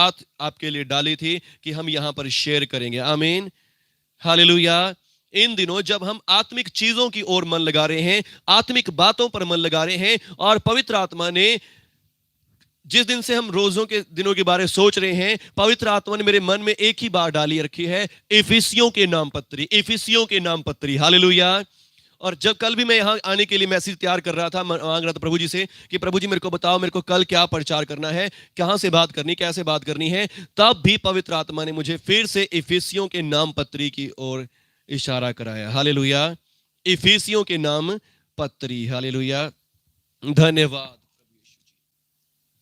बात आपके लिए डाली थी कि हम यहां पर शेयर करेंगे। आमीन, हालेलुया। इन दिनों जब हम आत्मिक चीजों की ओर मन लगा रहे हैं, आत्मिक बातों पर मन लगा रहे हैं, और पवित्र आत्मा ने जिस दिन से हम रोजों के दिनों के बारे में सोच रहे हैं, पवित्र आत्मा ने मेरे मन में एक ही बात डाली रखी है, इफिसियों के नाम पत्री, इफिसियों के नाम पत्री। हालेलुया। और जब कल भी मैं यहां आने के लिए मैसेज तैयार कर रहा था, मांग रहा था प्रभु जी से कि प्रभु जी मेरे को बताओ, मेरे को कल क्या प्रचार करना है, कहां से बात करनी, कैसे बात करनी है, तब भी पवित्र आत्मा ने मुझे फिर से इफिसियों के नाम पत्री की ओर इशारा कराया। हालेलुया, इफिसियों के नाम पत्री। हालेलुया, धन्यवाद प्रभु यीशु जी,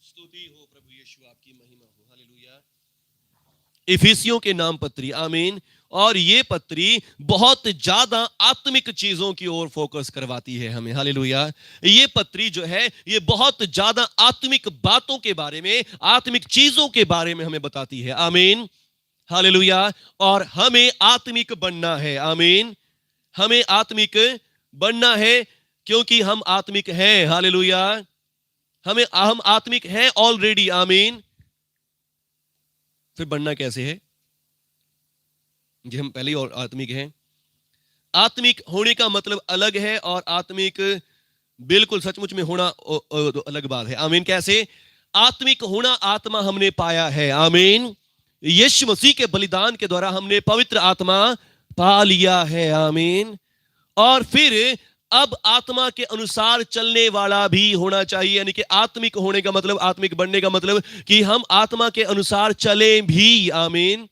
स्तुति हो प्रभु यीशु, आपकी महिमा हो। हालेलुया, इफिसियों के नाम पत्री। आमीन। और ये पत्री बहुत ज्यादा आत्मिक चीजों की ओर फोकस करवाती है हमें। हालेलुया, ये पत्री जो है ये बहुत ज्यादा आत्मिक बातों के बारे में, आत्मिक चीजों के बारे में हमें बताती है। आमीन, हालेलुया। और हमें आत्मिक बनना है। आमीन, हमें आत्मिक बनना है क्योंकि हम आत्मिक हैं। हालेलुया, हम आत्मिक हैं ऑलरेडी। आमीन। फिर बनना कैसे है? जी, हम पहले ही और आत्मिक हैं। आत्मिक होने का मतलब अलग है और आत्मिक बिल्कुल सचमुच में होना तो अलग बात है। आमीन। कैसे? आत्मिक होना आत्मा हमने पाया है। आमीन। यीशु मसीह के बलिदान के द्वारा हमने पवित्र आत्मा पा लिया है। आमीन। और फिर अब आत्मा के अनुसार चलने वाला भी होना चाहिए, यानी कि आत्मिक होने का मतलब, आत्मिक बनने का मतलब कि हम आत्मा के अनुसार चलें भी। आमीन,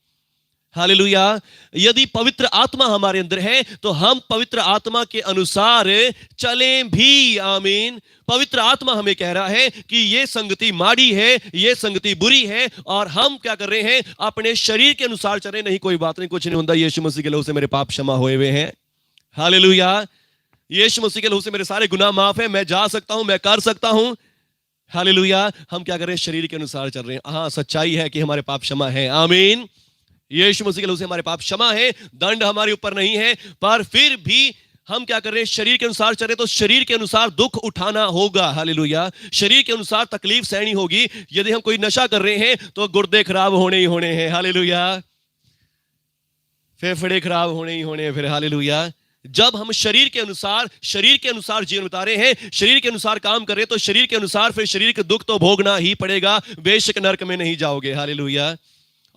हालेलुया। यदि पवित्र आत्मा हमारे अंदर है तो हम पवित्र आत्मा के अनुसार चलें भी। आमीन। पवित्र आत्मा हमें कह रहा है कि ये संगति माड़ी है, ये संगति बुरी है, और हम क्या कर रहे हैं? अपने शरीर के अनुसार चल रहे। नहीं, कोई बात नहीं, कुछ नहीं होता, यीशु मसीह के लहू से मेरे पाप क्षमा हुए हुए हैं। हालेलुया, यीशु मसीह के लहू से मेरे सारे गुनाह माफ है, मैं जा सकता हूं, मैं कर सकता हूं। हालेलुया। हम क्या कर रहे हैं? शरीर के अनुसार चल रहे हैं। हाँ, सच्चाई है कि हमारे पाप क्षमा है। आमीन। यीशु मसीह के लहू से हमारे पाप क्षमा है, दंड हमारे ऊपर नहीं है, पर फिर भी हम क्या कर रहे हैं? शरीर के अनुसार चल रहे, तो शरीर के अनुसार दुख उठाना होगा। हालेलुया, शरीर के अनुसार तकलीफ सहनी होगी। यदि हम कोई नशा कर रहे हैं तो गुर्दे खराब होने ही होने हैं। हालेलुया, फेफड़े खराब होने ही होने हैं फिर। हालेलुया। जब हम शरीर के अनुसार जीवन बिता रहे हैं, शरीर के अनुसार काम कर रहे हैं, तो शरीर के अनुसार फिर शरीर के दुख तो भोगना ही पड़ेगा, बेशक नरक में नहीं जाओगे। हालेलुया।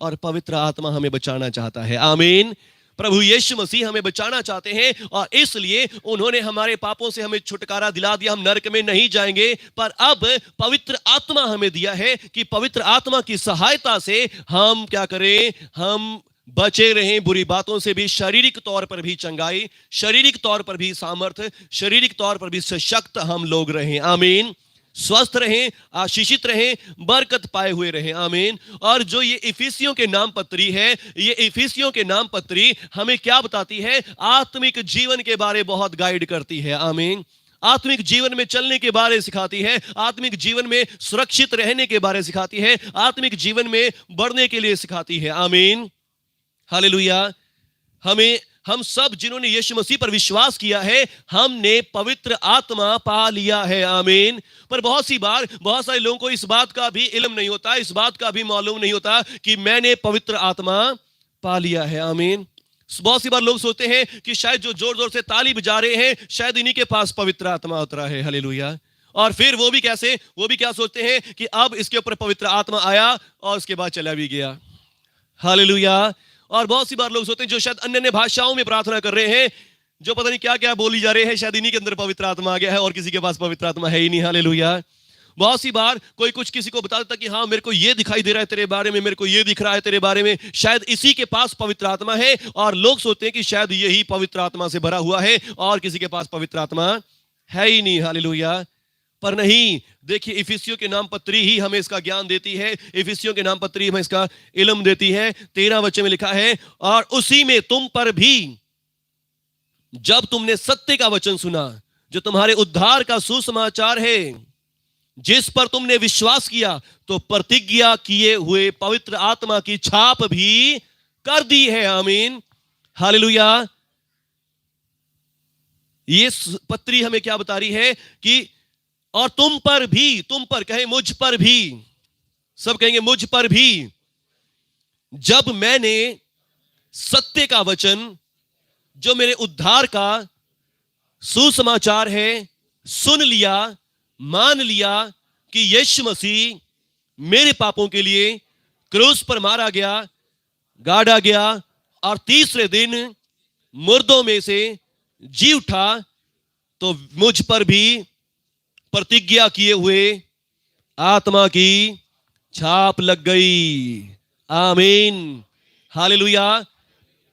और पवित्र आत्मा हमें बचाना चाहता है। आमीन। प्रभु यीशु मसीह हमें बचाना चाहते हैं, और इसलिए उन्होंने हमारे पापों से हमें छुटकारा दिला दिया। हम नरक में नहीं जाएंगे, पर अब पवित्र आत्मा हमें दिया है कि पवित्र आत्मा की सहायता से हम क्या करें? हम बचे रहें बुरी बातों से भी, शारीरिक तौर पर भी चंगाई, शारीरिक तौर पर भी सामर्थ्य, शारीरिक तौर पर भी सशक्त हम लोग रहें। आमीन। स्वस्थ रहें, आशीषित रहें, बरकत पाए हुए रहें। आमीन। और जो ये इफिसियों के नाम पत्री है, ये इफिसियों के नाम पत्री हमें क्या बताती है? आत्मिक जीवन के बारे बहुत गाइड करती है। आमीन। आत्मिक जीवन में चलने के बारे सिखाती है, आत्मिक जीवन में सुरक्षित रहने के बारे सिखाती है, आत्मिक जीवन में बढ़ने के लिए सिखाती है। आमीन, हालेलुया। हम सब जिन्होंने यीशु मसीह पर विश्वास किया है, हमने पवित्र आत्मा पा लिया है। आमीन। पर बहुत सारे लोगों को इस बात का भी इल्म नहीं होता, इस बात का भी मालूम नहीं होता कि मैंने पवित्र आत्मा पा लिया है। आमीन। बहुत सी बार लोग सोचते हैं कि शायद जो जोर जोर से ताली बजा रहे हैं, शायद इन्हीं के पास पवित्र आत्मा उतरा है। हालेलुया। और फिर वो भी कैसे? वो भी क्या सोचते हैं कि अब इसके ऊपर पवित्र आत्मा आया और उसके बाद चला भी गया। हालेलुया। और बहुत सी बार लोग सोचते हैं जो शायद अन्य भाषाओं में प्रार्थना कर रहे हैं, जो पता नहीं क्या क्या बोली जा रहे हैं, शायद इन्हीं के अंदर पवित्र आत्मा आ गया है और किसी के पास पवित्र आत्मा है ही नहीं। हालेलुया। बहुत सी बार कोई कुछ किसी को बता देता कि हाँ, मेरे को ये दिखाई दे रहा है तेरे बारे में, मेरे को ये दिख रहा है तेरे बारे में, शायद इसी के पास पवित्र आत्मा है, और लोग सोचते हैं कि शायद यही पवित्र आत्मा से भरा हुआ है और किसी के पास पवित्र आत्मा है ही नहीं। हालेलुया। पर नहीं, देखिए, इफिसियों के नाम पत्री ही हमें इसका ज्ञान देती है, इफिसियों के नाम पत्री हमें इसका इल्म देती है। 13 वचन में लिखा है, और उसी में तुम पर भी जब तुमने सत्य का वचन सुना, जो तुम्हारे उद्धार का सुसमाचार है, जिस पर तुमने विश्वास किया, तो प्रतिज्ञा किए हुए पवित्र आत्मा की छाप भी कर दी है। आमीन, हालेलुया। ये पत्री हमें क्या बता रही है कि और तुम पर भी, तुम पर कहे मुझ पर भी, सब कहेंगे मुझ पर भी, जब मैंने सत्य का वचन, जो मेरे उद्धार का सुसमाचार है, सुन लिया, मान लिया कि यीशु मसीह मेरे पापों के लिए क्रूस पर मारा गया, गाड़ा गया और तीसरे दिन मुर्दों में से जी उठा, तो मुझ पर भी प्रतिज्ञा किए हुए आत्मा की छाप लग गई। आमीन, हालेलुया।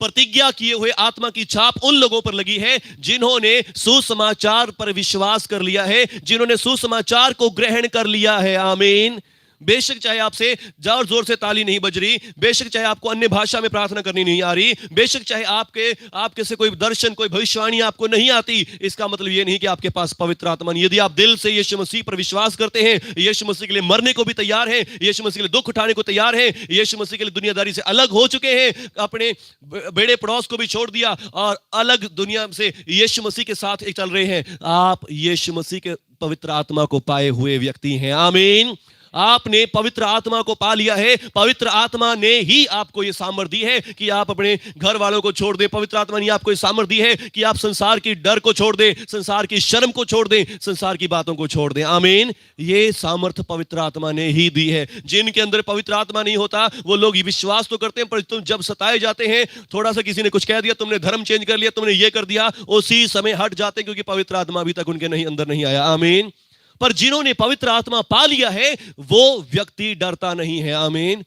प्रतिज्ञा किए हुए आत्मा की छाप उन लोगों पर लगी है जिन्होंने सुसमाचार पर विश्वास कर लिया है, जिन्होंने सुसमाचार को ग्रहण कर लिया है। आमीन। बेशक चाहे आपसे जोर जोर से ताली नहीं बज रही, बेशक चाहे आपको अन्य भाषा में प्रार्थना करनी नहीं आ रही, बेशक चाहे आपके से कोई दर्शन, कोई भविष्यवाणी आपको नहीं आती, इसका मतलब यह नहीं कि आपके पास पवित्र आत्मा नहीं। यदि आप दिल से यीशु मसीह पर विश्वास करते हैं, यीशु मसीह के लिए मरने को भी तैयार हैं, यीशु मसीह के लिए दुख उठाने को तैयार हैं, यीशु मसीह के लिए दुनियादारी से अलग हो चुके हैं, अपने बेड़े पड़ोस को भी छोड़ दिया और अलग दुनिया से यीशु मसीह के साथ एक चल रहे हैं, आप यीशु मसीह के पवित्र आत्मा को पाए हुए व्यक्ति हैं। आमीन। आपने पवित्र आत्मा को पा लिया है। पवित्र आत्मा ने ही आपको यह सामर्थ दी है कि आप अपने घर वालों को छोड़ दें। पवित्र आत्मा ने आपको यह सामर्थ दी है कि आप संसार की डर को छोड़ दें, संसार की शर्म को छोड़ दें, संसार की बातों को छोड़ दें। आमीन। ये सामर्थ पवित्र आत्मा ने ही दी है। जिनके अंदर पवित्र आत्मा नहीं होता वो लोग विश्वास तो करते हैं, पर तुम जब सताए जाते हैं, थोड़ा सा किसी ने कुछ कह दिया, तुमने धर्म चेंज कर लिया, तुमने ये कर दिया, उसी समय हट जाते हैं, क्योंकि पवित्र आत्मा अभी तक उनके अंदर नहीं आया। आमीन। पर जिन्होंने पवित्र आत्मा पा लिया है वो व्यक्ति डरता नहीं है। आमीन।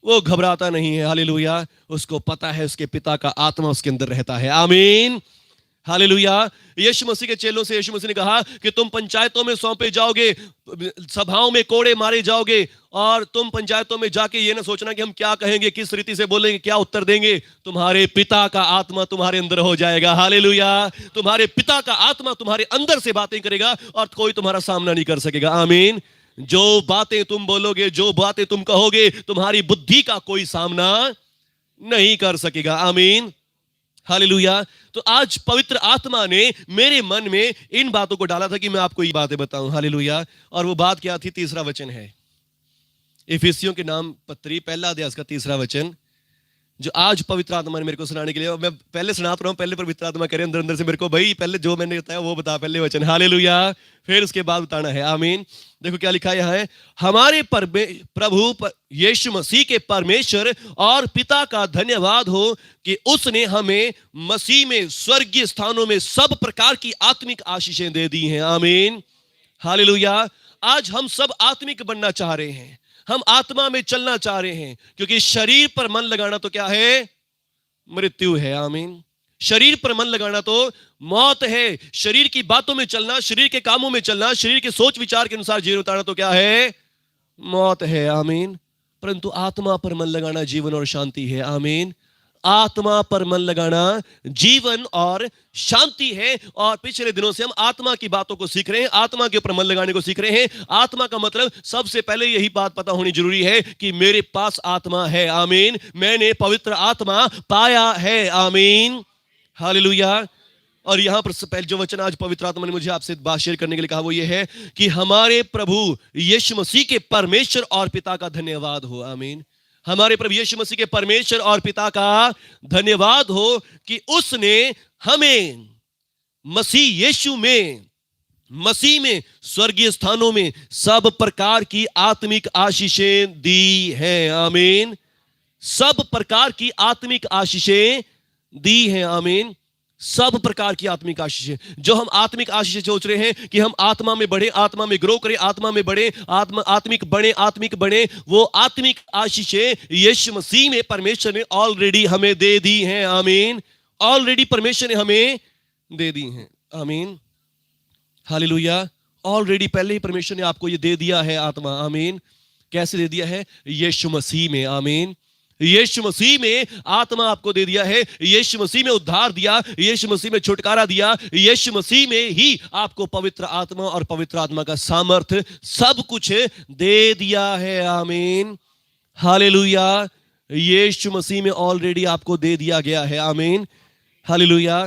वो घबराता नहीं है। हालेलुया। उसको पता है उसके पिता का आत्मा उसके अंदर रहता है। आमीन, हालेलुया। यीशु मसीह के चेलों से यीशु मसीह ने कहा कि तुम पंचायतों में सौंपे जाओगे, सभाओं में कोड़े मारे जाओगे, और तुम पंचायतों में जाके ये ना सोचना कि हम क्या कहेंगे, किस रीति से बोलेंगे, क्या उत्तर देंगे। तुम्हारे पिता का आत्मा तुम्हारे अंदर हो जाएगा। हालेलुया। तुम्हारे पिता का आत्मा तुम्हारे अंदर से बातें करेगा और कोई तुम्हारा सामना नहीं कर सकेगा। आमीन। जो बातें तुम बोलोगे, जो बातें तुम कहोगे, तुम्हारी बुद्धि का कोई सामना नहीं कर सकेगा। आमीन, हालेलुया। तो आज पवित्र आत्मा ने मेरे मन में इन बातों को डाला था कि मैं आपको ये बातें बताऊं। हालेलुया। और वो बात क्या थी? तीसरा वचन है, इफिसियों के नाम पत्री पहला अध्याय का तीसरा वचन, जो आज पवित्र आत्मा ने मेरे को सुनाने के लिए, मैं पहले सुनाता रहा हूं, पहले पवित्र आत्मा करे अंदर अंदर से मेरे को, भाई पहले जो मैंने बताया वो बता, पहले वचन। हालेलुया। फिर उसके बाद बताना है। आमीन। देखो क्या लिखा है यहाँ है, हमारे प्रभु यीशु मसीह के परमेश्वर और पिता का धन्यवाद हो कि उसने हमें मसीह में स्वर्गीय स्थानों में सब प्रकार की आत्मिक आशीषें दे दी हैं। आमीन, हालेलुया। आज हम सब आत्मिक बनना चाह रहे हैं, हम आत्मा में चलना चाह रहे हैं, क्योंकि शरीर पर मन लगाना तो क्या है? मृत्यु है। आमीन। शरीर पर मन लगाना तो मौत है। शरीर की बातों में चलना, शरीर के कामों में चलना, शरीर के सोच विचार के अनुसार जीवन उतारना तो क्या है? मौत है। आमीन। परंतु आत्मा पर मन लगाना जीवन और शांति है। आमीन। आत्मा पर मन लगाना जीवन और शांति है। और पिछले दिनों से हम आत्मा की बातों को सीख रहे हैं, आत्मा के ऊपर मन लगाने को सीख रहे हैं। आत्मा का मतलब सबसे पहले यही बात पता होनी जरूरी है कि मेरे पास आत्मा है। आमीन। मैंने पवित्र आत्मा पाया है। आमीन, हालेलुया। और यहां पर पहले जो वचन आज पवित्र आत्मा ने मुझे आपसे बात शेयर करने के लिए कहा वो ये है कि हमारे प्रभु यीशु मसीह के परमेश्वर और पिता का धन्यवाद हो। आमीन। हमारे प्रभु यीशु मसीह के परमेश्वर और पिता का धन्यवाद हो कि उसने हमें मसीह यीशु में, मसीह में स्वर्गीय स्थानों में सब प्रकार की आत्मिक आशीषें दी हैं। आमीन। सब प्रकार की आत्मिक आशीषें दी हैं। आमीन। सब प्रकार की आत्मिक आशीषें, जो हम आत्मिक आशीषें सोच रहे हैं कि हम आत्मा में बढ़े, आत्मा में ग्रो करें, आत्मा में बढ़े, आत्मिक बने, वो आत्मिक आशीषें यीशु मसीह में परमेश्वर ने ऑलरेडी हमें दे दी हैं। आमीन। ऑलरेडी परमेश्वर ने हमें दे दी हैं। आमीन, हालेलुया। ऑलरेडी पहले ही परमेश्वर ने आपको ये दे दिया है आत्मा। आमीन। कैसे दे दिया है? यीशु मसीह में। आमीन। यीशु मसीह में आत्मा आपको दे दिया है, यीशु मसीह में उद्धार दिया, यीशु मसीह में छुटकारा दिया, यीशु मसीह में ही आपको पवित्र आत्मा और पवित्र आत्मा का सामर्थ्य सब कुछ दे दिया है। आमीन, हालेलुया। यीशु मसीह में ऑलरेडी आपको दे दिया गया है। आमीन, हालेलुया।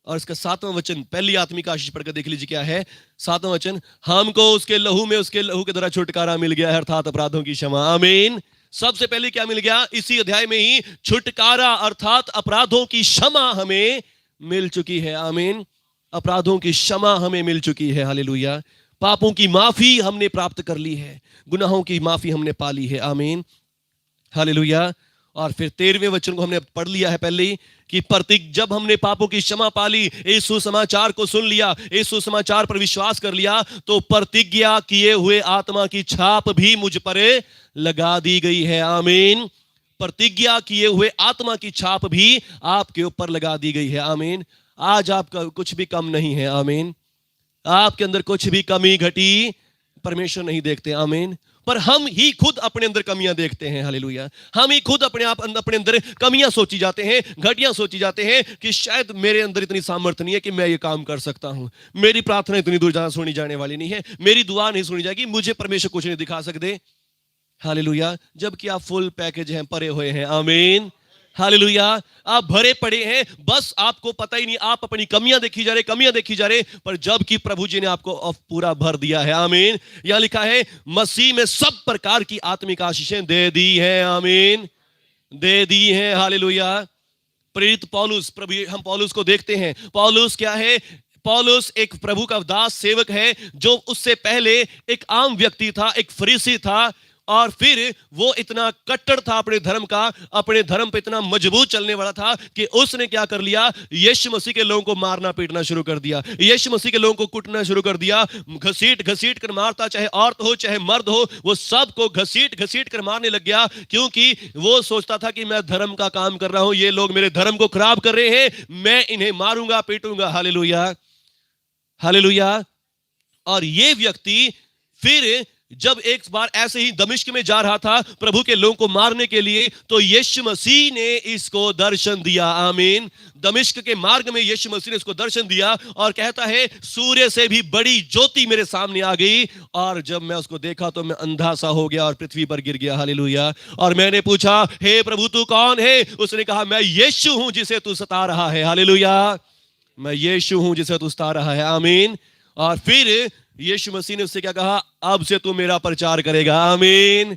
और इसका 7वां वचन, पहली आत्मिक आशीष पढ़कर देख लीजिए क्या है। 7वां वचन, हमको उसके लहू के द्वारा छुटकारा मिल गया है, अर्थात अपराधों की क्षमा। आमीन। सबसे पहले क्या मिल गया? इसी अध्याय में ही छुटकारा अर्थात अपराधों की क्षमा हमें मिल चुकी है। आमीन। अपराधों की क्षमा हमें मिल चुकी है। हालेलुया। पापों की माफी हमने प्राप्त कर ली है, गुनाहों की माफी हमने पा ली है। आमीन। हालेलुया। और फिर 13वें वचन को हमने पढ़ लिया है पहले ही कि जब हमने पापों की क्षमा पा ली, इस सुसमाचार को सुन लिया, इस सुसमाचार पर विश्वास कर लिया, तो प्रतिज्ञा किए हुए आत्मा की छाप भी मुझ पर लगा दी गई है। आमीन। प्रतिज्ञा किए हुए आत्मा की छाप भी आपके ऊपर लगा दी गई है। आमीन। आज आपका कुछ भी कम नहीं है। आमीन। आपके अंदर कुछ भी कमी घटी परमेश्वर नहीं देखते। आमीन। पर हम ही खुद अपने अंदर कमियां देखते हैं। हालेलुया। हम ही खुद अपने अंदर कमियां सोची जाते हैं, घटियां सोची जाते हैं कि शायद मेरे अंदर इतनी सामर्थ्य नहीं है कि मैं ये काम कर सकता हूं, मेरी प्रार्थना इतनी दूर ज्यादा सुनी जाने वाली नहीं है, मेरी दुआ नहीं सुनी जाएगी, मुझे परमेश्वर कुछ नहीं दिखा सकते। हालेलुया। जबकि आप फुल पैकेज हैं, परे हुए हैं। आमीन। हालेलुया। आप भरे पड़े हैं, बस आपको पता ही नहीं, आप अपनी कमियां देखी जा रहे, कमियां देखी जा रहे, पर जबकि प्रभु जी ने आपको पूरा भर दिया है। आमीन। यहां लिखा है मसीह में सब प्रकार की आत्मिक आशीषें दे दी हैं। आमीन। दे दी हैं। हालेलुया। प्रेरित पौलुस, प्रभु हम पौलुस को देखते हैं। पौलुस क्या है? पौलुस एक प्रभु का दास सेवक है, जो उससे पहले एक आम व्यक्ति था, एक फरीसी था, और फिर वो इतना कट्टर था अपने धर्म का, अपने धर्म पे इतना मजबूत चलने वाला था कि उसने क्या कर लिया? यीशु मसीह के लोगों को मारना पीटना शुरू कर दिया, यीशु मसीह के लोगों को कुटना शुरू कर दिया, घसीट घसीट कर मारता, चाहे औरत हो चाहे मर्द हो, वो सबको घसीट घसीट कर मारने लग गया, क्योंकि वो सोचता था कि मैं धर्म का काम कर रहा हूं, ये लोग मेरे धर्म को खराब कर रहे हैं, मैं इन्हें मारूंगा पीटूंगा। हालेलुया। हालेलुया। और ये व्यक्ति फिर जब एक बार ऐसे ही दमिश्क में जा रहा था प्रभु के लोगों को मारने के लिए, तो यीशु मसीह ने इसको दर्शन दिया। आमीन। दमिश्क के मार्ग में यीशु मसीह ने इसको दर्शन दिया और कहता है सूर्य से भी बड़ी ज्योति मेरे सामने आ गई, और जब मैं उसको देखा तो मैं अंधा सा हो गया और पृथ्वी पर गिर गया। हालेलुया। और मैंने पूछा, हे प्रभु तू कौन है? उसने कहा, मैं यीशु हूं जिसे तू सता रहा है। हालेलुया। मैं यीशु हूं जिसे तू सता रहा है। आमीन। और फिर यीशु मसीह ने उससे क्या कहा? अब से तू मेरा प्रचार करेगा। आमीन।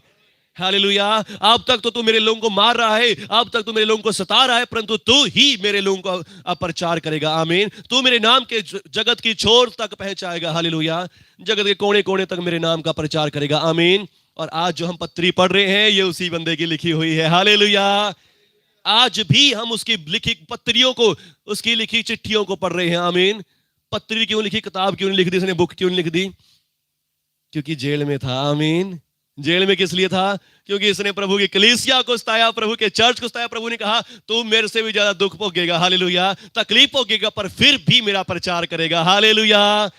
हालेलुया। अब तक तो तू मेरे लोगों को मार रहा है, अब तक तू मेरे लोगों को सता रहा है, परंतु तू ही मेरे लोगों को अब प्रचार करेगा। आमीन। तू मेरे नाम के जगत की छोर तक पहुंचाएगा। हालेलुया। जगत के कोने कोने तक मेरे नाम का प्रचार करेगा। आमीन। और आज जो हम पत्री पढ़ रहे हैं, ये उसी बंदे की लिखी हुई है। हालेलुया। आज भी हम उसकी लिखी पत्रियों को, उसकी लिखी चिट्ठियों को पढ़ रहे हैं। आमीन। पत्री क्यों लिखी? किताब क्यों नहीं लिख दी इसने? बुक क्यों नहीं लिख दी? क्योंकि जेल में था। आमीन। जेल में किस लिए था? क्योंकि इसने प्रभु की कलीसिया को सताया, प्रभु के चर्च को सताया। प्रभु ने कहा तू मेरे से भी ज्यादा दुख भोगेगा। हालेलुया। तकलीफ भोगेगा, पर फिर भी मेरा प्रचार करेगा। हालेलुया।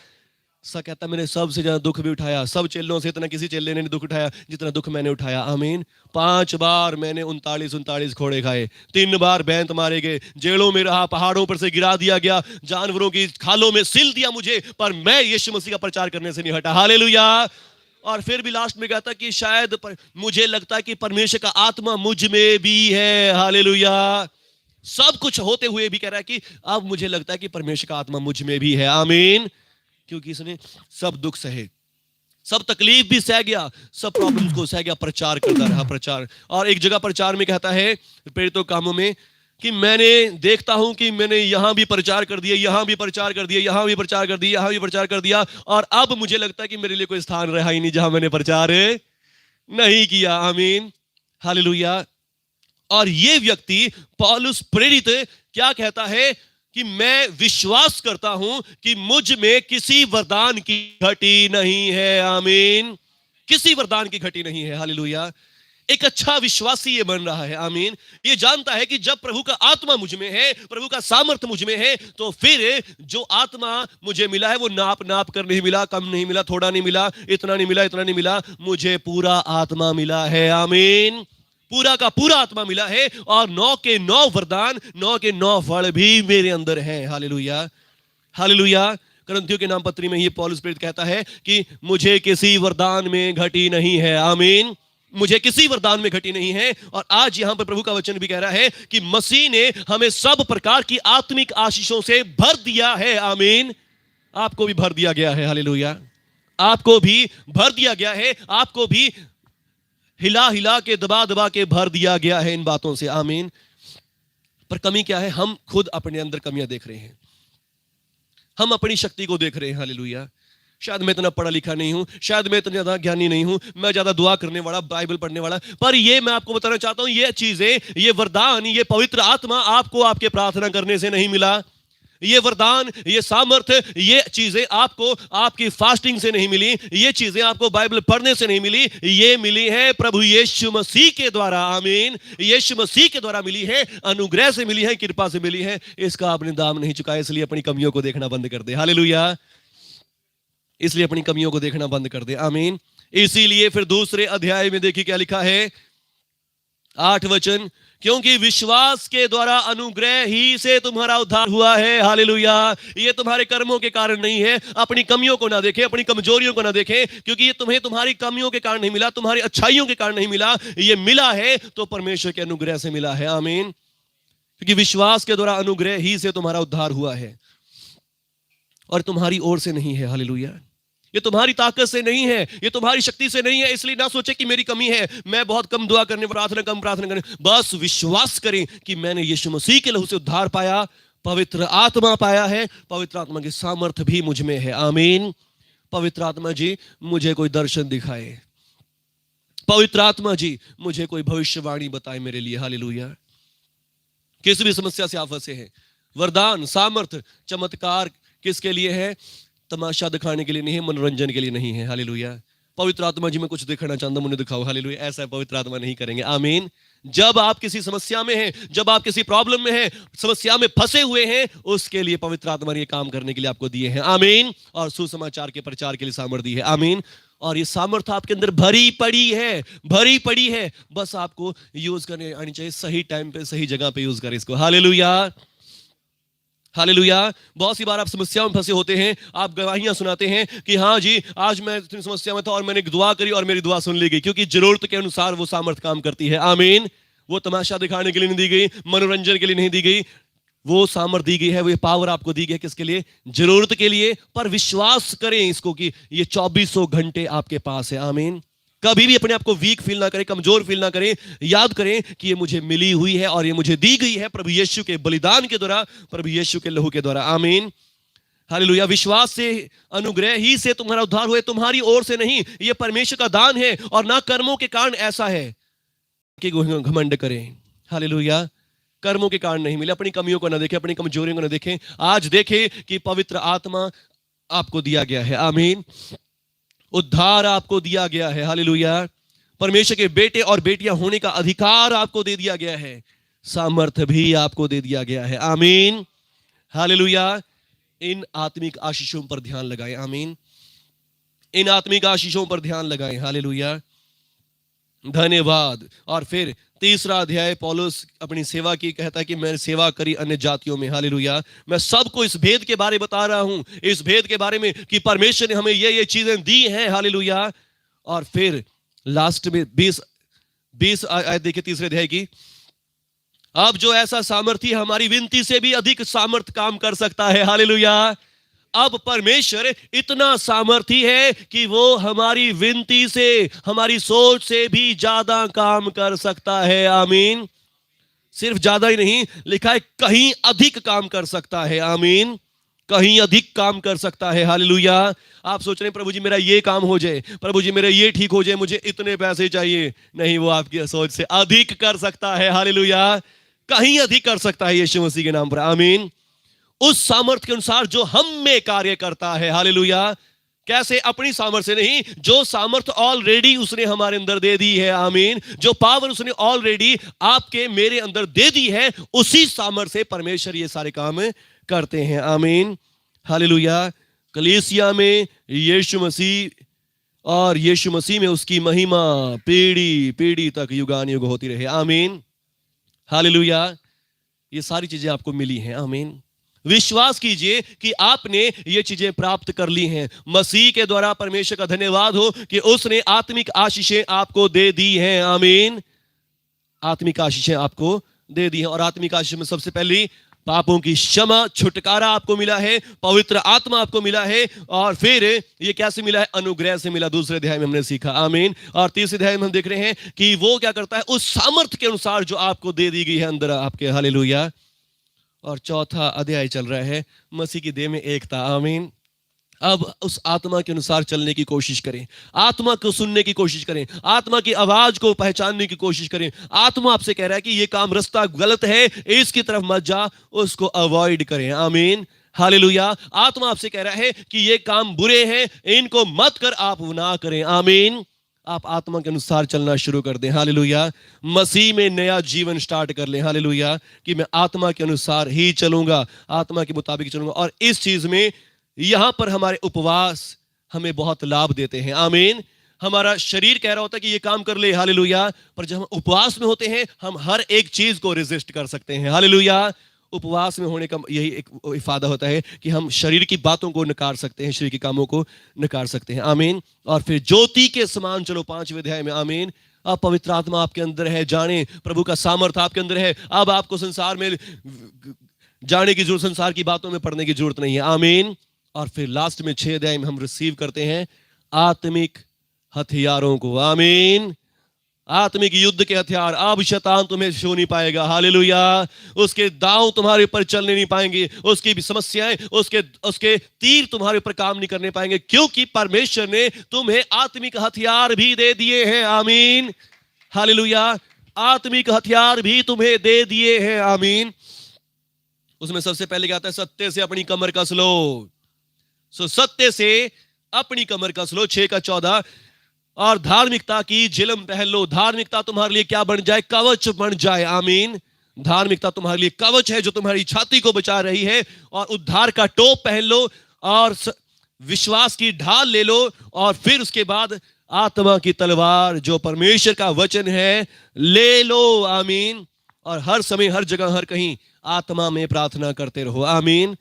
सा कहता मैंने सबसे ज्यादा दुख भी उठाया, सब चेलों से इतना किसी चेले ने दुख उठाया जितना दुख मैंने उठाया। आमीन। 5 बार मैंने 39 घोड़े खाए, 3 बार बैंत मारे गए, जेलों में रहा, पहाड़ों पर से गिरा दिया गया, जानवरों की खालों में सिल दिया मुझे, पर मैं यीशु मसीह का प्रचार करने से नहीं हटा। हालेलुया। और फिर भी लास्ट में कहता कि शायद मुझे लगता है कि परमेश्वर का आत्मा मुझ में भी है। हालेलुया। सब कुछ होते हुए भी कह रहा है कि अब मुझे लगता है कि परमेश्वर का आत्मा मुझ में भी है। आमीन। क्योंकि इसने सब दुख सहे, सब तकलीफ भी सह गया, सब प्रॉब्लम्स को सह गया, प्रचार करता रहा। प्रचार। और एक जगह प्रचार में कहता है प्रेरितों कामों में कि मैंने देखता हूं कि मैंने यहां भी प्रचार कर दिया, यहां भी प्रचार कर दिया, यहां भी प्रचार कर दिया, यहां भी प्रचार कर दिया, और अब मुझे लगता है कि मेरे लिए कोई स्थान रहा ही नहीं जहां मैंने प्रचार नहीं किया। आमीन। हालेलुया। और ये व्यक्ति पौलुस प्रेरित क्या कहता है कि मैं विश्वास करता हूं कि मुझ में किसी वरदान की घटी नहीं है। आमीन। किसी वरदान की घटी नहीं है। हालेलुया। एक अच्छा विश्वासी ये बन रहा है। आमीन। ये जानता है कि जब प्रभु का आत्मा मुझ में है, प्रभु का सामर्थ्य मुझ में है, तो फिर जो आत्मा मुझे मिला है वो नाप नाप कर नहीं मिला, कम नहीं मिला, थोड़ा नहीं मिला, इतना नहीं मिला, इतना नहीं मिला, मुझे पूरा आत्मा मिला है। आमीन। पूरा का पूरा आत्मा मिला है, और 9 के 9 वरदान, 9 के 9 फल भी मेरे अंदर हैं। हालेलुया। हालेलुया। कुरिन्थियों के नाम पत्री में ये पौलुस प्रेरित कहता है कि मुझे किसी वरदान में घटी नहीं है। आमीन। मुझे किसी वरदान में घटी नहीं है। और आज यहां पर प्रभु का वचन भी कह रहा है कि मसीह ने हमें सब प्रकार की आत्मिक आशीषों से भर दिया है। आमीन। आपको भी भर दिया गया है। हालेलुया। आपको भी भर दिया गया है। आपको भी हिला हिला के दबा दबा के भर दिया गया है इन बातों से। आमीन। पर कमी क्या है? हम खुद अपने अंदर कमियां देख रहे हैं, हम अपनी शक्ति को देख रहे हैं। हालेलुया। शायद मैं इतना पढ़ा लिखा नहीं हूं, शायद मैं इतना ज्यादा ज्ञानी नहीं हूं, मैं ज्यादा दुआ करने वाला, बाइबल पढ़ने वाला, पर ये मैं आपको बताना चाहता हूं, ये चीजें, ये वरदान, ये पवित्र आत्मा आपको आपके प्रार्थना करने से नहीं मिला। ये वरदान, ये सामर्थ्य, ये चीजें आपको आपकी फास्टिंग से नहीं मिली, ये चीजें आपको बाइबल पढ़ने से नहीं मिली, ये मिली है प्रभु यीशु मसीह के द्वारा। आमीन। यीशु मसीह के द्वारा मिली है, अनुग्रह से मिली है, कृपा से मिली है। इसका आपने दाम नहीं चुकाया, इसलिए अपनी कमियों को देखना बंद कर दे। हालेलुया। इसलिए अपनी कमियों को देखना बंद कर दे। आमीन। इसीलिए फिर दूसरे अध्याय में देखिए क्या लिखा है, 8 वचन, क्योंकि विश्वास के द्वारा अनुग्रह ही से तुम्हारा उद्धार हुआ है। हालेलुया। ये तुम्हारे कर्मों के कारण नहीं है। अपनी कमियों को ना देखें, अपनी कमजोरियों को ना देखें, क्योंकि ये तुम्हें तुम्हारी कमियों के कारण नहीं मिला, तुम्हारी अच्छाइयों के कारण नहीं मिला। ये मिला है तो परमेश्वर के अनुग्रह से मिला है। आमीन। क्योंकि विश्वास के द्वारा अनुग्रह ही से तुम्हारा उद्धार हुआ है, और तुम्हारी ओर से नहीं है। हालेलुया। ये तुम्हारी ताकत से नहीं है, ये तुम्हारी शक्ति से नहीं है। इसलिए ना सोचे कि मेरी कमी है, मैं बहुत कम दुआ करने, कम प्रार्थना करने। बस विश्वास करें कि मैंने यीशु मसीह के लहू से उद्धार पाया, पवित्र आत्मा पाया है, पवित्र आत्मा की सामर्थ भी मुझ में है। आमीन। पवित्र आत्मा जी मुझे कोई दर्शन दिखाए, पवित्र आत्मा जी मुझे कोई भविष्यवाणी बताए मेरे लिए। हालेलुया। किसी भी समस्या से आप फंसे हैं, वरदान, सामर्थ, चमत्कार किसके लिए है? तमाशा दिखाने के लिए नहीं है, मनोरंजन के लिए नहीं है। हालेलुया। पवित्र आत्मा जी मैं कुछ दिखाना चाहता हूं, मुझे दिखाओ। हालेलुया। ऐसा पवित्र आत्मा नहीं करेंगे। आमीन। जब आप किसी समस्या में हैं, जब आप किसी प्रॉब्लम में हैं, समस्या में फंसे हुए हैं, उसके लिए पवित्र आत्मा ने ये काम करने के लिए आपको दिए हैं। आमीन। और सुसमाचार के प्रचार के लिए सामर्थ्य दी है। आमीन। और ये सामर्थ्य आपके अंदर भरी पड़ी है, भरी पड़ी है। बस आपको यूज करने आनी चाहिए, सही टाइम पे सही जगह पे यूज करें इसको। हालेलुया। हालेलुया। बहुत सी बार आप समस्याओं में फंसे होते हैं, आप गवाहियां सुनाते हैं कि हाँ जी आज मैं इतनी समस्या में था और मैंने दुआ करी और मेरी दुआ सुन ली गई, क्योंकि जरूरत के अनुसार वो सामर्थ्य काम करती है। आमीन। वो तमाशा दिखाने के लिए नहीं दी गई, मनोरंजन के लिए नहीं दी गई, वो सामर्थ्य दी गई है, वो पावर आपको दी गई है किसके लिए? जरूरत के लिए। पर विश्वास करें इसको कि ये 2400 घंटे आपके पास है। आमीन। कभी भी अपने आप को वीक फील ना करें, कमजोर फील ना करें। याद करें कि ये मुझे मिली हुई है और ये मुझे दी गई है प्रभु यीशु के बलिदान के द्वारा, प्रभु यीशु के लहू के द्वारा। आमीन। हालेलुया। विश्वास से अनुग्रह ही से तुम्हारा उद्धार हुए, तुम्हारी ओर से नहीं, ये परमेश्वर का दान है, और ना कर्मों के कारण ऐसा है कि घमंड करें। हालेलुया। कर्मों के कारण नहीं मिले। अपनी कमियों को ना देखें, अपनी कमजोरियों को ना देखें। आज देखें कि पवित्र आत्मा आपको दिया गया है। आमीन। उद्धार आपको दिया गया है। हालेलुया। परमेश्वर के बेटे और बेटियां होने का अधिकार आपको दे दिया गया है, सामर्थ्य भी आपको दे दिया गया है। आमीन। हालेलुया। इन आत्मिक आशीषों पर ध्यान लगाएं। आमीन। इन आत्मिक आशीषों पर ध्यान लगाएं। हालेलुया। धन्यवाद। और फिर तीसरा अध्याय पौलुस अपनी सेवा की कहता है कि मैंने सेवा करी अन्य जातियों में। हालेलुया। मैं सबको इस भेद के बारे में बता रहा हूं, इस भेद के बारे में कि परमेश्वर ने हमें ये चीजें दी हैं। हालेलुया। और फिर लास्ट में 20 आयत देखिए तीसरे अध्याय की। अब जो ऐसा सामर्थ्य हमारी विनती से भी अधिक सामर्थ काम कर सकता है। हालेलुया। अब परमेश्वर इतना सामर्थी है कि वो हमारी विनती से, हमारी सोच से भी ज्यादा काम कर सकता है। आमीन। सिर्फ ज्यादा ही नहीं, लिखा है कहीं अधिक काम कर सकता है। आमीन। कहीं अधिक काम कर सकता है। हालेलुया। आप सोच रहे हैं प्रभु जी मेरा ये काम हो जाए, प्रभु जी मेरा ये ठीक हो जाए, मुझे इतने पैसे चाहिए। नहीं, वो आपकी सोच से अधिक कर सकता है। हालेलुया। कहीं अधिक कर सकता है यीशु मसीह के नाम पर। आमीन। उस सामर्थ्य के अनुसार जो हम में कार्य करता है। हालेलुया। कैसे? अपनी सामर्थ्य से नहीं, जो सामर्थ्य ऑलरेडी उसने हमारे अंदर दे दी है। आमीन। जो पावर उसने ऑलरेडी आपके मेरे अंदर दे दी है, उसी सामर्थ्य से परमेश्वर ये सारे काम करते हैं। आमीन। हालेलुया। कलीसिया में यीशु मसीह और यीशु मसीह में उसकी महिमा पीढ़ी पीढ़ी तक युगानुयुग होती रहे। आमीन। हालेलुया। ये सारी चीजें आपको मिली हैं। आमीन। विश्वास कीजिए कि आपने ये चीजें प्राप्त कर ली हैं। मसीह के द्वारा परमेश्वर का धन्यवाद हो कि उसने आत्मिक आशीषें आपको दे दी हैं। आमीन। आत्मिक आशीषें आपको दे दी हैं। और आत्मिक आशीष में सबसे पहली पापों की क्षमा, छुटकारा आपको मिला है, पवित्र आत्मा आपको मिला है, और फिर ये कैसे मिला है? अनुग्रह से मिला। दूसरे अध्याय में हमने सीखा, आमीन। और तीसरे अध्याय में हम देख रहे हैं कि वो क्या करता है, उस सामर्थ्य के अनुसार जो आपको दे दी गई है अंदर आपके, हालेलुया। और चौथा अध्याय चल रहा है मसीह की देह में एकता, आमीन। अब उस आत्मा के अनुसार चलने की कोशिश करें, आत्मा को सुनने की कोशिश करें, आत्मा की आवाज को पहचानने की कोशिश करें। आत्मा आपसे कह रहा है कि ये काम, रास्ता गलत है, इसकी तरफ मत जा, उसको अवॉइड करें, आमीन, हालेलुया। आत्मा आपसे कह रहा है कि ये काम बुरे हैं, इनको मत कर, आप ना करें, आमीन। आप आत्मा के अनुसार चलना शुरू कर दें, हालेलुया। मसीह में नया जीवन स्टार्ट कर लें, हालेलुया, कि मैं आत्मा के अनुसार ही चलूंगा, आत्मा के मुताबिक चलूंगा। और इस चीज में यहां पर हमारे उपवास हमें बहुत लाभ देते हैं, आमीन। हमारा शरीर कह रहा होता है कि ये काम कर ले, हालेलुया, पर जब हम उपवास में होते हैं हम हर एक चीज को रेजिस्ट कर सकते हैं, हालेलुया। उपवास में होने का यही एक फायदा होता है कि हम शरीर की बातों को नकार सकते हैं, शरीर के कामों को नकार सकते हैं, आमीन। और फिर ज्योति के समान चलो, 5वें अध्याय में, आमीन। अब पवित्र आत्मा आपके अंदर है, जाने प्रभु का सामर्थ्य आपके अंदर है। अब आपको संसार में जाने की जरूरत, संसार की बातों में पढ़ने की जरूरत नहीं है, आमीन। और फिर लास्ट में 6 अध्याय में हम रिसीव करते हैं आत्मिक हथियारों को, आमीन। आत्मिक युद्ध के हथियार। अब शैतान तुम्हें छू नहीं पाएगा, हालेलुया। उसके दांव तुम्हारे ऊपर चलने नहीं पाएंगे, उसकी भी समस्याएं, उसके तीर तुम्हारे ऊपर काम नहीं करने पाएंगे, क्योंकि परमेश्वर ने तुम्हें आत्मिक हथियार भी दे दिए हैं, आमीन, हालेलुया। आत्मिक हथियार भी तुम्हें दे दिए हैं, आमीन। उसमें सबसे पहले क्या आता है? सत्य से अपनी कमर कस लो। सत्य से अपनी कमर कस लो, 6:14। और धार्मिकता की झिलम पहन लो। धार्मिकता तुम्हारे लिए क्या बन जाए? कवच बन जाए, आमीन। धार्मिकता तुम्हारे लिए कवच है जो तुम्हारी छाती को बचा रही है। और उद्धार का टोप पहन लो, और विश्वास की ढाल ले लो, और फिर उसके बाद आत्मा की तलवार जो परमेश्वर का वचन है ले लो, आमीन। और हर समय, हर जगह, हर कहीं आत्मा में प्रार्थना करते रहो, आमीन,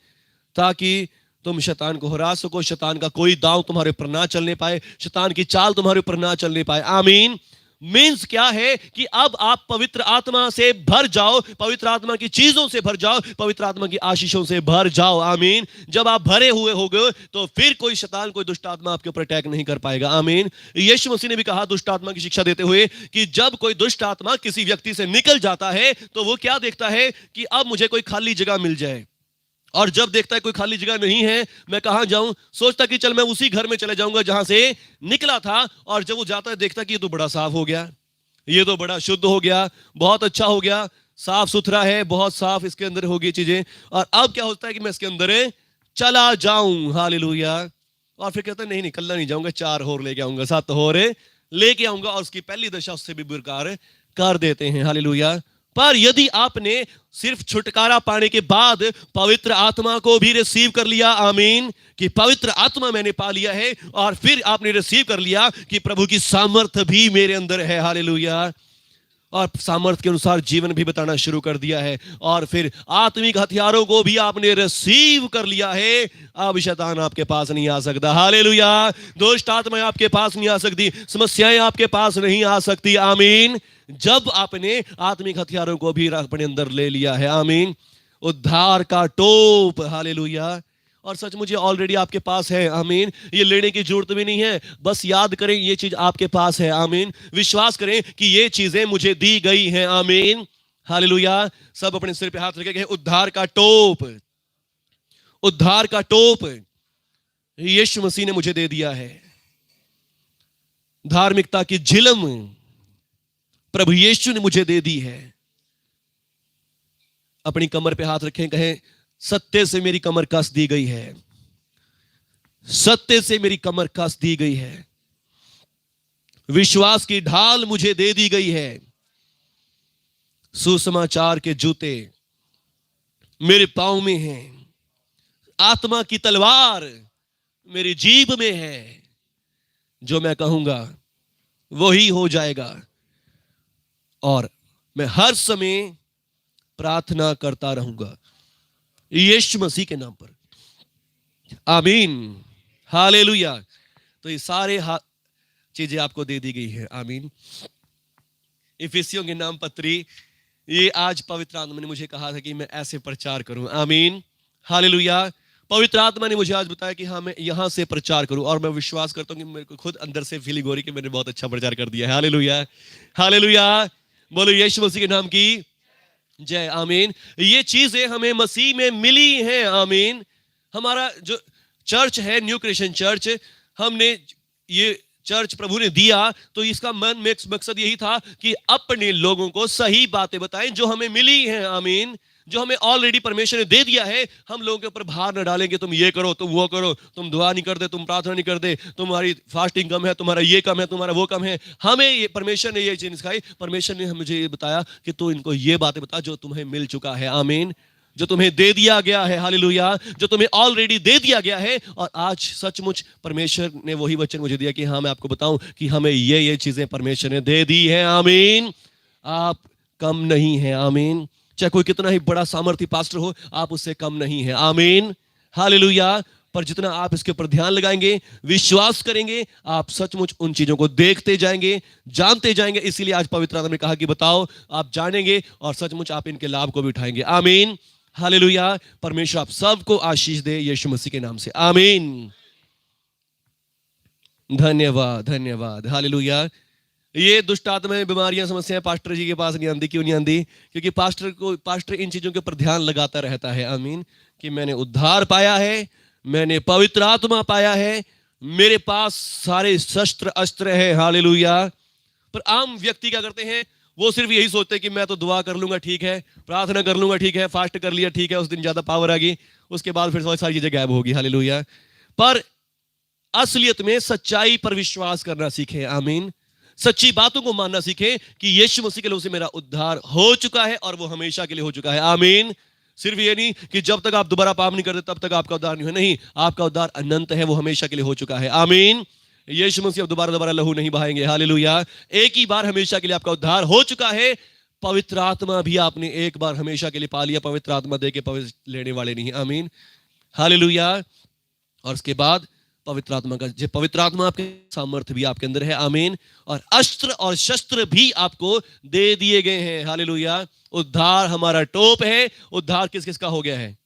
ताकि तुम शैतान को हरा सको, शैतान का कोई दांव तुम्हारे ऊपर ना चलने पाए, शैतान की चाल तुम्हारे ऊपर ना चलने पाए, आमीन। मीन्स क्या है कि अब आप पवित्र आत्मा से भर जाओ, पवित्र आत्मा की चीजों से भर जाओ, पवित्र आत्मा की आशीषों से भर जाओ, आमीन। जब आप भरे हुए होगे तो फिर कोई शैतान, कोई दुष्ट आत्मा आपके ऊपर अटैक नहीं कर पाएगा, आमीन। यीशु मसीह ने भी कहा दुष्ट आत्मा की शिक्षा देते हुए कि जब कोई दुष्ट आत्मा किसी व्यक्ति से निकल जाता है तो वो क्या देखता है कि अब मुझे कोई खाली जगह मिल जाए। और जब देखता है कोई खाली जगह नहीं है, मैं कहां जाऊं, सोचता कि चल मैं उसी घर में चले जाऊंगा जहां से निकला था। और जब वो जाता है देखता कि ये तो बड़ा साफ हो गया, ये तो बड़ा शुद्ध हो गया, बहुत अच्छा हो गया, साफ सुथरा है, बहुत साफ इसके अंदर होगी चीजें। और अब क्या होता है कि मैं इसके अंदर चला जाऊं, हालेलुया। और फिर कहता है नहीं नहीं, कल नहीं जाऊंगा, 4 और लेके आऊंगा, 7 और लेके आऊंगा, और उसकी पहली दशा उससे भी बेकार कर देते हैं, हालेलुया। पर यदि आपने सिर्फ छुटकारा पाने के बाद पवित्र आत्मा को भी रिसीव कर लिया, आमीन, कि पवित्र आत्मा मैंने पा लिया है, और फिर आपने रिसीव कर लिया कि प्रभु की सामर्थ्य भी मेरे अंदर है, हालेलुया, और सामर्थ्य के अनुसार जीवन भी बताना शुरू कर दिया है, और फिर आत्मिक हथियारों को भी आपने रिसीव कर लिया है, अब शैतान आपके पास नहीं आ सकता, हालेलुया। दुष्ट आत्माएं आपके पास नहीं आ सकती, समस्याएं आपके पास नहीं आ सकती, आमीन, जब आपने आत्मिक हथियारों को भी अपने अंदर ले लिया है, आमीन। उद्धार का टोप, हालेलुया। और सच मुझे ऑलरेडी आपके पास है, आमीन। ये लेने की जरूरत भी नहीं है, बस याद करें ये चीज आपके पास है, आमीन। विश्वास करें कि ये चीजें मुझे दी गई हैं, आमीन, हालेलुया। सब अपने सिर पे हाथ रखे गए। उद्धार का टोप, उद्धार का टोप यीशु मसीह ने मुझे दे दिया है। धार्मिकता की झिलम प्रभु यीशु ने मुझे दे दी है। अपनी कमर पे हाथ रखें, कहें सत्य से मेरी कमर कस दी गई है, सत्य से मेरी कमर कस दी गई है, विश्वास की ढाल मुझे दे दी गई है, सुसमाचार के जूते मेरे पांव में हैं, आत्मा की तलवार मेरी जीभ में है, जो मैं कहूंगा वही हो जाएगा, और मैं हर समय प्रार्थना करता रहूंगा यीशु मसीह के नाम पर, आमीन, हालेलुया। तो ये सारे चीजें आपको दे दी गई है, आमीन। इफिसियों के नाम पत्री ये आज पवित्र आत्मा ने मुझे कहा था कि मैं ऐसे प्रचार करूं। आमीन, हालेलुया। पवित्र आत्मा ने मुझे आज बताया कि हाँ मैं यहाँ से प्रचार करूं, और मैं विश्वास करता हूं कि मेरे को खुद अंदर से फीलिंग हो रही कि मैंने बहुत अच्छा प्रचार कर दिया है। Hallelujah, hallelujah. बोलो यीशु मसीह के नाम की जय। आमीन। ये चीजें हमें मसीह में मिली हैं। आमीन। हमारा जो चर्च है, न्यू क्रिश्चियन चर्च, हमने ये चर्च प्रभु ने दिया तो इसका मकसद यही था कि अपने लोगों को सही बातें बताएं जो हमें मिली हैं। आमीन। जो हमें ऑलरेडी परमेश्वर ने दे दिया है। हम लोगों के ऊपर भार न डालेंगे, तुम ये करो, तुम वो करो, तुम दुआ नहीं करते, तुम प्रार्थना नहीं करते, तुम्हारी फास्टिंग कम है, तुम्हारा ये कम है, तुम्हारा वो कम है। हमें ये परमेश्वर ने ये चीज सिखाई। परमेश्वर ने मुझे ये बताया कि तू इनको ये बातें बता जो तुम्हें मिल चुका है। आमीन। जो तुम्हें दे दिया गया है। हालेलुया। जो तुम्हें ऑलरेडी दे दिया गया है। और आज सचमुच परमेश्वर ने वही वचन मुझे दिया कि हाँ मैं आपको बताऊं कि हमें ये चीजें परमेश्वर ने दे दी है। आमीन। आप कम नहीं है। आमीन। चाहे कोई कितना ही बड़ा सामर्थी पास्टर हो, आप उससे कम नहीं है। आमीन, हालेलुया। पर जितना आप इसके ऊपर ध्यान लगाएंगे, विश्वास करेंगे, आप सचमुच उन चीजों को देखते जाएंगे, जानते जाएंगे। इसीलिए आज पवित्र आत्मा ने कहा कि बताओ, आप जानेंगे और सचमुच आप इनके लाभ को भी उठाएंगे। आमीन, हालेलुया। परमेश्वर आप सबको आशीष दे यीशु मसीह के नाम से। आमीन। धन्यवाद, धन्यवाद, हालेलुया। ये दुष्ट आत्माएं, बीमारियां, समस्याएं पास्टर जी के पास नहीं आती। क्यों नहीं आती? क्योंकि पास्टर इन चीजों के ऊपर ध्यान लगाता रहता है। आमीन। कि मैंने उद्धार पाया है, मैंने पवित्र आत्मा पाया है, मेरे पास सारे शस्त्र अस्त्र है। हालेलुया। पर आम व्यक्ति क्या करते हैं? वो सिर्फ यही सोचते हैं कि मैं तो दुआ कर लूंगा, ठीक है, प्रार्थना कर लूंगा, ठीक है, फास्ट कर लिया, ठीक है, उस दिन ज्यादा पावर आ गई, उसके बाद फिर सारी चीजें गायब होगी। हालेलुया। पर असलियत में सच्चाई पर विश्वास करना सीखे। आमीन। सच्ची बातों को मानना सीखे कि यीशु मसीह के लोगों से मेरा उद्धार हो चुका है और वो हमेशा के लिए हो चुका है। आमीन। सिर्फ ये नहीं कि जब तक आप दोबारा पाप नहीं करते तब तक आपका उद्धार नहीं है। नहीं, आपका उद्धार अनंत है, वो हमेशा के लिए हो चुका है। आमीन। यीशु मसीह अब दोबारा लहू नहीं बहाएंगे। हालेलुया। एक ही बार हमेशा के लिए आपका उद्धार हो चुका है। पवित्र आत्मा भी आपने एक बार हमेशा के लिए पा लिया। पवित्र आत्मा दे के पवित्र लेने वाले नहीं। आमीन, हालेलुया। और उसके बाद पवित्र आत्मा का, जो पवित्र आत्मा आपके सामर्थ्य भी आपके अंदर है। आमीन। और अस्त्र और शस्त्र भी आपको दे दिए गए हैं। हालेलुया। उद्धार हमारा टोप है। उद्धार किस किस का हो गया है?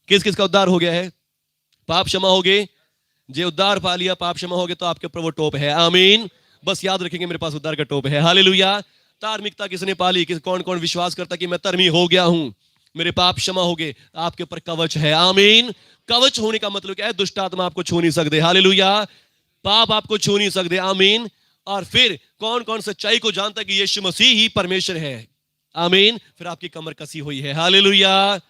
किस किस का उद्धार हो गया है? पाप क्षमा हो गए। जे उद्धार पा लिया, पाप क्षमा हो गए, तो आपके ऊपर वो टोप है। आमीन। बस याद रखेंगे मेरे पास उद्धार का टोप है। हालेलुया। धार्मिकता किसने पाली? कौन कौन विश्वास करता कि मैं धर्मी हो गया हूं, मेरे पाप क्षमा हो गए? आपके ऊपर कवच है। आमीन। कवच होने का मतलब क्या है? दुष्ट आत्मा आपको छू नहीं सकते। हालेलुया। पाप आपको छू नहीं सकते। आमीन। और फिर कौन कौन सच्चाई को जानता है कि यीशु मसीह ही परमेश्वर है? आमीन। फिर आपकी कमर कसी हुई है। हालेलुया।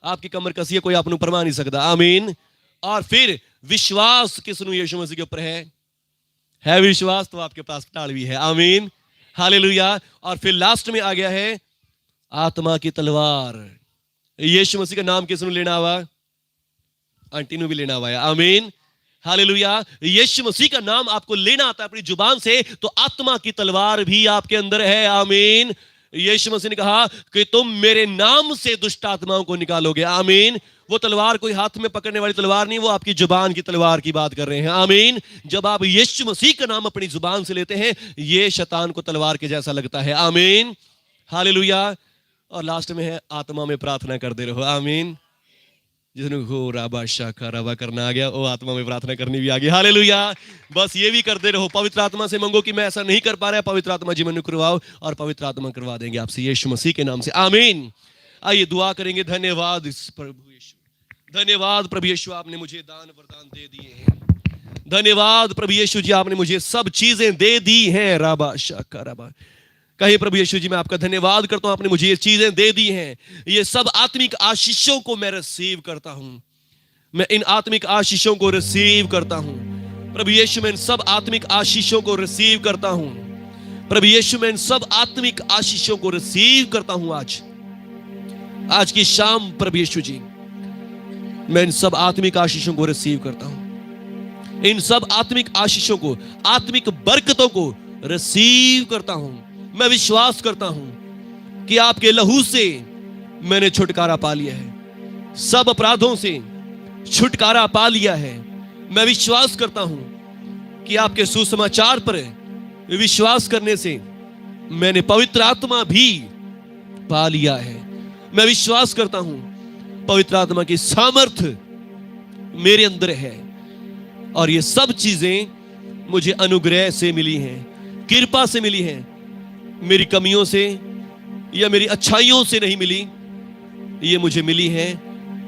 आपकी कमर कसी है, कोई आपको परमा नहीं सकता। आमीन। और फिर विश्वास किसनु यीशु मसीह के ऊपर है विश्वास, तो आपके पास ढाल भी है। आमीन, हालेलुया। और फिर लास्ट में आ गया है आत्मा की तलवार। यीशु मसीह का नाम किसनु लेना हुआ? आंटी ने भी लेना हुआ है। आमीन, हालेलुया। यीशु मसीह का नाम आपको लेना आता है अपनी जुबान से, तो आत्मा की तलवार भी आपके अंदर है। आमीन। यीशु मसीह ने कहा कि तुम मेरे नाम से दुष्ट आत्माओं को निकालोगे। आमीन। वो तलवार कोई हाथ में पकड़ने वाली तलवार नहीं, वो आपकी जुबान की तलवार की बात कर रहे हैं। आमीन। जब आप यीशु मसीह का नाम अपनी जुबान से लेते हैं, ये शैतान को तलवार के जैसा लगता है। आमीन, हालेलुया। और लास्ट में है आत्मा में प्रार्थना करते रहो। आमीन। जिसने हो राबा शाखा राबा करना आ गया, वो आत्मा में प्रार्थना करनी भी आ गई। हालेलुया। बस ये भी करते रहो। पवित्र आत्मा से मांगो कि मैं ऐसा नहीं कर पा रहा है, पवित्र आत्मा जी मैंने करवाओ, और पवित्र आत्मा करवा देंगे आपसे यीशु मसीह के नाम से। आमीन। आइए दुआ करेंगे। धन्यवाद प्रभु यीशु, धन्यवाद प्रभु यीशु, आपने मुझे दान वरदान दे दिए हैं। धन्यवाद प्रभु यीशु जी, आपने मुझे सब चीजें दे दी हैं। राबा शाखा राबा कहे प्रभु यीशु जी, मैं आपका धन्यवाद करता हूं, आपने मुझे ये चीजें दे दी हैं। ये सब आत्मिक आशीषों को मैं रिसीव करता हूं। मैं इन आत्मिक आशीषों को रिसीव करता हूं प्रभु यीशु। मैं इन सब आत्मिक आशीषों को रिसीव करता हूं प्रभु यीशु। मैं इन सब आत्मिक आशीषों को रिसीव करता हूं आज की शाम प्रभु यीशु जी। मैं इन सब आत्मिक आशीषों को रिसीव करता हूं। इन सब आत्मिक आशीषों को, आत्मिक बरकतों को रिसीव करता हूं। मैं विश्वास करता हूं कि आपके लहू से मैंने छुटकारा पा लिया है, सब अपराधों से छुटकारा पा लिया है। मैं विश्वास करता हूं कि आपके सुसमाचार पर विश्वास करने से मैंने पवित्र आत्मा भी पा लिया है। मैं विश्वास करता हूं पवित्र आत्मा की सामर्थ्य मेरे अंदर है और ये सब चीजें मुझे अनुग्रह से मिली हैं, कृपा से मिली हैं, मेरी कमियों से या मेरी अच्छाइयों से नहीं मिली। ये मुझे मिली है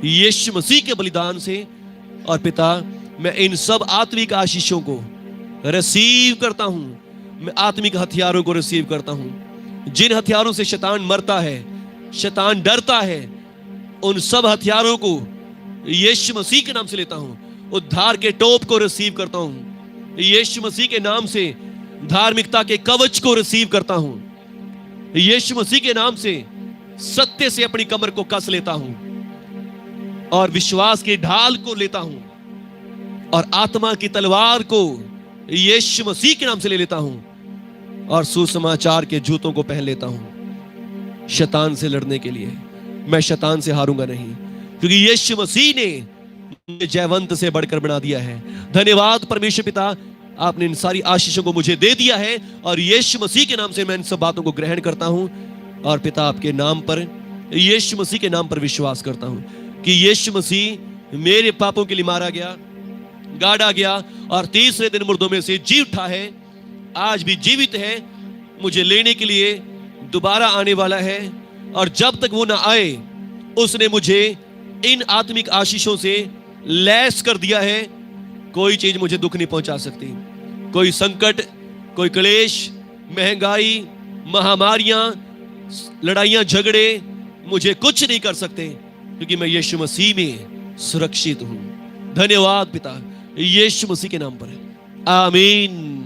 यीशु मसीह के बलिदान से। और पिता, मैं इन सब आत्मिक आशीषों को रिसीव करता हूं। मैं आत्मिक हथियारों को रिसीव करता हूं। जिन हथियारों से शैतान मरता है, शैतान डरता है, उन सब हथियारों को यीशु मसीह के नाम से लेता हूं। उद्धार के टोप को रिसीव करता हूं। यीशु मसीह के नाम से धार्मिकता के कवच को रिसीव करता हूं। यीशु मसीह के नाम से सत्य से अपनी कमर को कस लेता हूं और विश्वास की ढाल को लेता हूं और आत्मा की तलवार को यीशु मसीह के नाम से ले लेता हूं और सुसमाचार के जूतों को पहन लेता हूं शैतान से लड़ने के लिए। मैं शैतान से हारूंगा नहीं, क्योंकि यीशु मसीह ने मुझे जयवंत से बढ़कर बना दिया है। धन्यवाद परमेश्वर पिता, आपने इन सारी आशीषों को मुझे दे दिया है और यीशु मसीह के नाम से मैं इन सब बातों को ग्रहण करता हूं और पिता आपके नाम पर, यीशु मसीह के नाम पर विश्वास करता हूं कि यीशु मसीह मेरे पापों के लिए मारा गया, गाड़ा गया और तीसरे दिन मुर्दों में से जी उठा है, आज भी जीवित है, मुझे लेने के लिए दोबारा आने वाला है। और जब तक वो ना आए उसने मुझे इन आत्मिक आशीषों से लैस कर दिया है। कोई चीज मुझे दुख नहीं पहुंचा सकती, कोई संकट, कोई क्लेश, महंगाई, महामारियां, लड़ाइयां, झगड़े मुझे कुछ नहीं कर सकते, क्योंकि मैं यीशु मसीह में सुरक्षित हूं। धन्यवाद पिता, यीशु मसीह के नाम पर, आमीन।